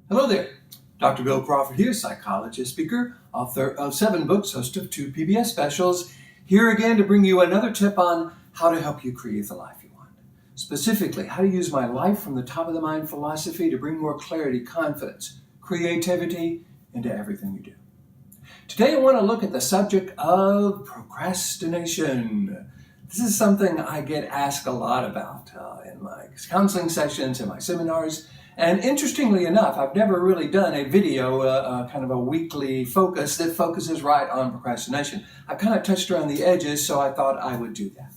Hello there. Dr. Bill Crawford here, psychologist, speaker, author of 7 books, host of 2 PBS specials, here again to bring you another tip on how to help you create the life you want. Specifically, how to use my life from the top of the mind philosophy to bring more clarity, confidence, creativity into everything you do. Today I want to look at the subject of procrastination. This is something I get asked a lot about in my counseling sessions and my seminars. And interestingly enough, I've never really done a video, kind of a weekly focus that focuses right on procrastination. I've kind of touched around the edges, so I thought I would do that.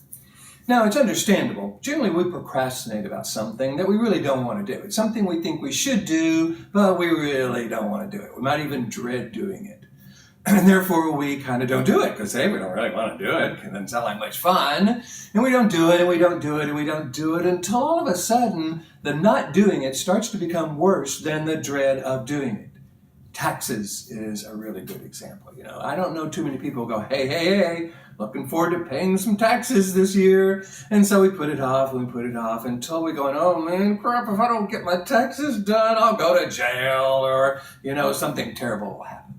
Now, it's understandable. Generally, we procrastinate about something that we really don't want to do. It's something we think we should do, but we really don't want to do it. We might even dread doing it. And therefore, we kind of don't do it because, hey, we don't really want to do it. It doesn't sound like much fun. And we don't do it, and we don't do it, and we don't do it until all of a sudden, the not doing it starts to become worse than the dread of doing it. Taxes is a really good example. I don't know too many people who go, hey, looking forward to paying some taxes this year. And so we put it off, and we put it off until we go, oh man, crap, if I don't get my taxes done, I'll go to jail or, something terrible will happen.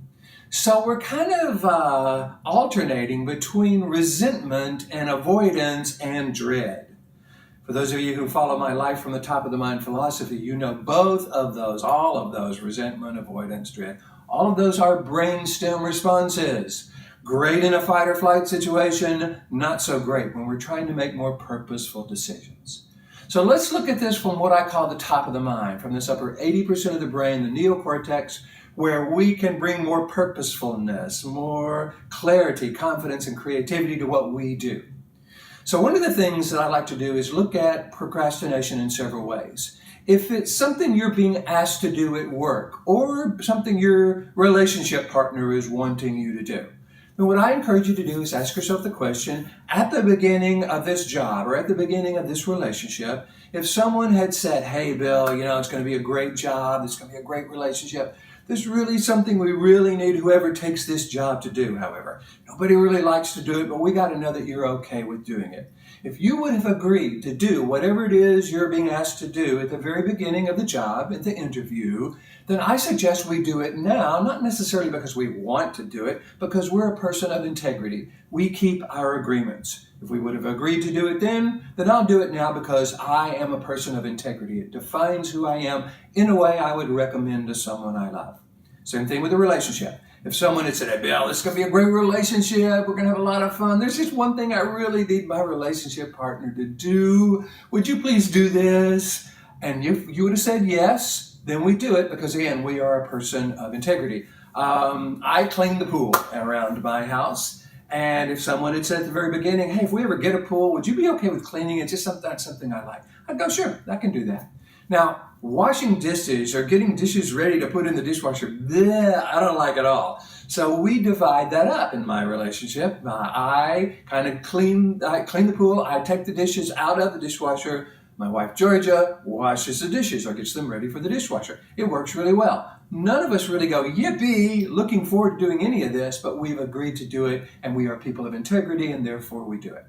So we're kind of alternating between resentment and avoidance and dread. For those of you who follow my life from the top of the mind philosophy, you know both of those, all of those, resentment, avoidance, dread, all of those are brainstem responses. Great in a fight or flight situation, not so great when we're trying to make more purposeful decisions. So let's look at this from what I call the top of the mind, from this upper 80% of the brain, the neocortex, where we can bring more purposefulness, more clarity, confidence, and creativity to what we do. So one of the things that I like to do is look at procrastination in several ways. If it's something you're being asked to do at work or something your relationship partner is wanting you to do, then what I encourage you to do is ask yourself the question, at the beginning of this job or at the beginning of this relationship, if someone had said, hey, Bill, it's going to be a great job, it's going to be a great relationship, there's really something we really need whoever takes this job to do, however. Nobody really likes to do it, but we got to know that you're okay with doing it. If you would have agreed to do whatever it is you're being asked to do at the very beginning of the job, at the interview, then I suggest we do it now, not necessarily because we want to do it, because we're a person of integrity. We keep our agreements. If we would have agreed to do it then I'll do it now because I am a person of integrity. It defines who I am in a way I would recommend to someone I love. Same thing with a relationship. If someone had said, hey, Bill, this is going to be a great relationship, we're going to have a lot of fun, there's just one thing I really need my relationship partner to do. Would you please do this? And you would have said yes, then we do it because, again, we are a person of integrity. I clean the pool around my house. And if someone had said at the very beginning, hey, if we ever get a pool, would you be okay with cleaning it? Just something I like. I'd go, sure, I can do that. Now, washing dishes or getting dishes ready to put in the dishwasher, I don't like at all. So we divide that up in my relationship. I clean the pool. I take the dishes out of the dishwasher. My wife, Georgia, washes the dishes or gets them ready for the dishwasher. It works really well. None of us really go, yippee, looking forward to doing any of this, but we've agreed to do it, and we are people of integrity, and therefore we do it.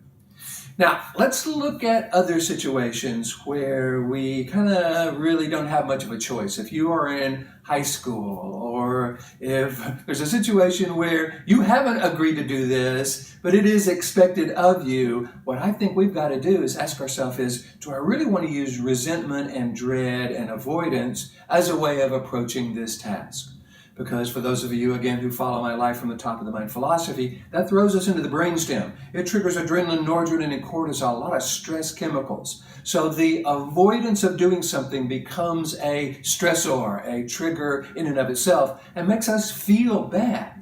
Now, let's look at other situations where we kind of really don't have much of a choice. If you are in high school or if there's a situation where you haven't agreed to do this, but it is expected of you, what I think we've got to do is ask ourselves do I really want to use resentment and dread and avoidance as a way of approaching this task? Because for those of you, again, who follow my life from the top of the mind philosophy, that throws us into the brainstem. It triggers adrenaline, noradrenaline, and cortisol, a lot of stress chemicals. So the avoidance of doing something becomes a stressor, a trigger in and of itself, and makes us feel bad.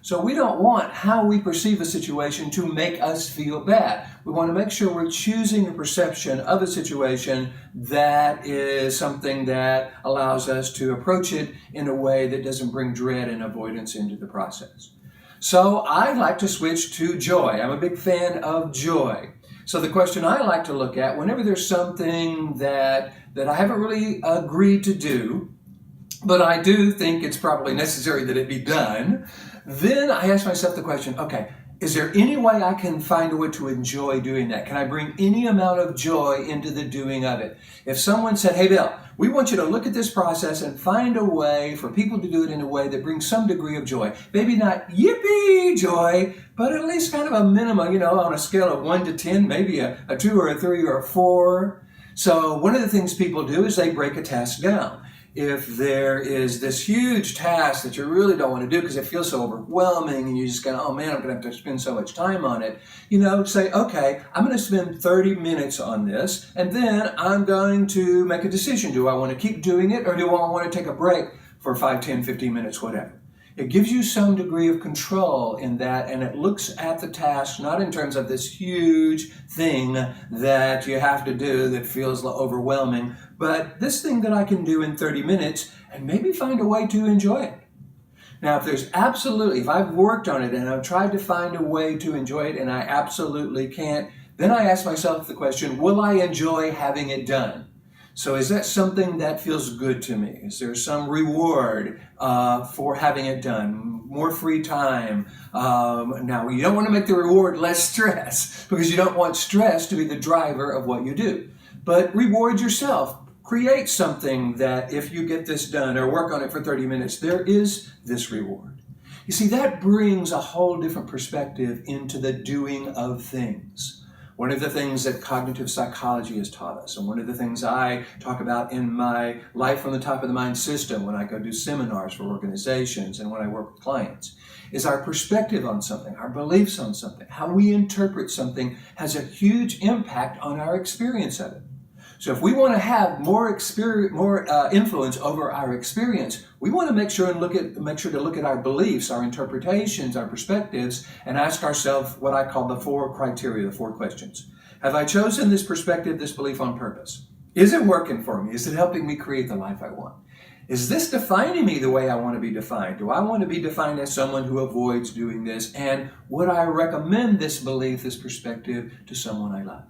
So we don't want how we perceive a situation to make us feel bad. We want to make sure we're choosing a perception of a situation that is something that allows us to approach it in a way that doesn't bring dread and avoidance into the process. So I like to switch to joy. I'm a big fan of joy. So the question I like to look at whenever there's something that I haven't really agreed to do, but I do think it's probably necessary that it be done, then I ask myself the question, okay, Is there any way I can find a way to enjoy doing that? Can I bring any amount of joy into the doing of it? If someone said, hey, Bill, we want you to look at this process and find a way for people to do it in a way that brings some degree of joy. Maybe not yippee joy, but at least kind of a minimum, on a scale of 1 to 10, maybe a 2 or a 3 or a 4. So one of the things people do is they break a task down. If there is this huge task that you really don't want to do because it feels so overwhelming and you just go, oh man, I'm going to have to spend so much time on it, say, okay, I'm going to spend 30 minutes on this and then I'm going to make a decision. Do I want to keep doing it or do I want to take a break for 5, 10, 15 minutes, whatever? It gives you some degree of control in that, and it looks at the task not in terms of this huge thing that you have to do that feels overwhelming, but this thing that I can do in 30 minutes and maybe find a way to enjoy it. Now, if I've worked on it and I've tried to find a way to enjoy it and I absolutely can't, then I ask myself the question, will I enjoy having it done? So is that something that feels good to me? Is there some reward for having it done? More free time? Now, you don't want to make the reward less stress because you don't want stress to be the driver of what you do. But reward yourself. Create something that if you get this done or work on it for 30 minutes, there is this reward. You see, that brings a whole different perspective into the doing of things. One of the things that cognitive psychology has taught us, and one of the things I talk about in my Life from the Top of the Mind system when I go do seminars for organizations and when I work with clients, is our perspective on something, our beliefs on something, how we interpret something has a huge impact on our experience of it. So if we want to have more influence over our experience, we want to make sure to look at our beliefs, our interpretations, our perspectives, and ask ourselves what I call the 4 criteria, the 4 questions. Have I chosen this perspective, this belief on purpose? Is it working for me? Is it helping me create the life I want? Is this defining me the way I want to be defined? Do I want to be defined as someone who avoids doing this? And would I recommend this belief, this perspective to someone I love?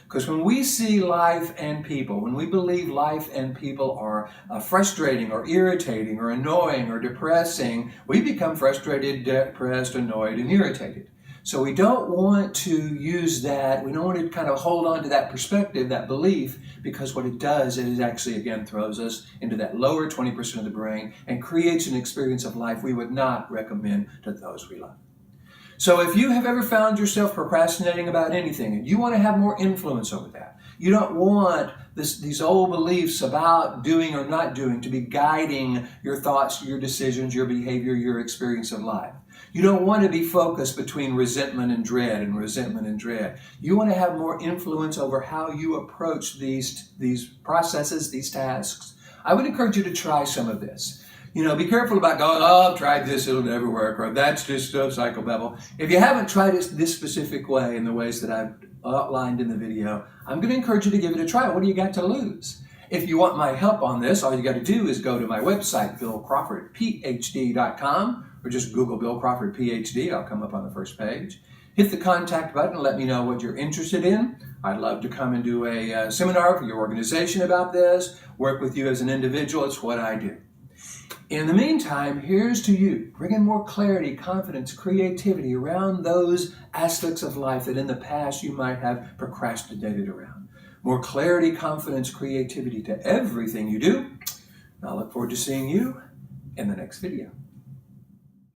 Because when we see life and people, when we believe life and people are frustrating or irritating or annoying or depressing, we become frustrated, depressed, annoyed, and irritated. So we don't want to use that. We don't want to kind of hold on to that perspective, that belief, because what it does is it actually, again, throws us into that lower 20% of the brain and creates an experience of life we would not recommend to those we love. So if you have ever found yourself procrastinating about anything and you want to have more influence over that, you don't want these old beliefs about doing or not doing to be guiding your thoughts, your decisions, your behavior, your experience of life. You don't want to be focused between resentment and dread and resentment and dread. You want to have more influence over how you approach these processes, these tasks. I would encourage you to try some of this. Be careful about going, oh, I've tried this, it'll never work, or that's just psychobabble. If you haven't tried it this specific way in the ways that I've outlined in the video, I'm going to encourage you to give it a try. What do you got to lose? If you want my help on this, all you got to do is go to my website, BillCrawfordPh.com, or just Google Bill Crawford Ph.D. I'll come up on the first page. Hit the contact button and let me know what you're interested in. I'd love to come and do a seminar for your organization about this, work with you as an individual. It's what I do. In the meantime, here's to you, bringing more clarity, confidence, creativity around those aspects of life that in the past you might have procrastinated around. More clarity, confidence, creativity to everything you do. And I look forward to seeing you in the next video.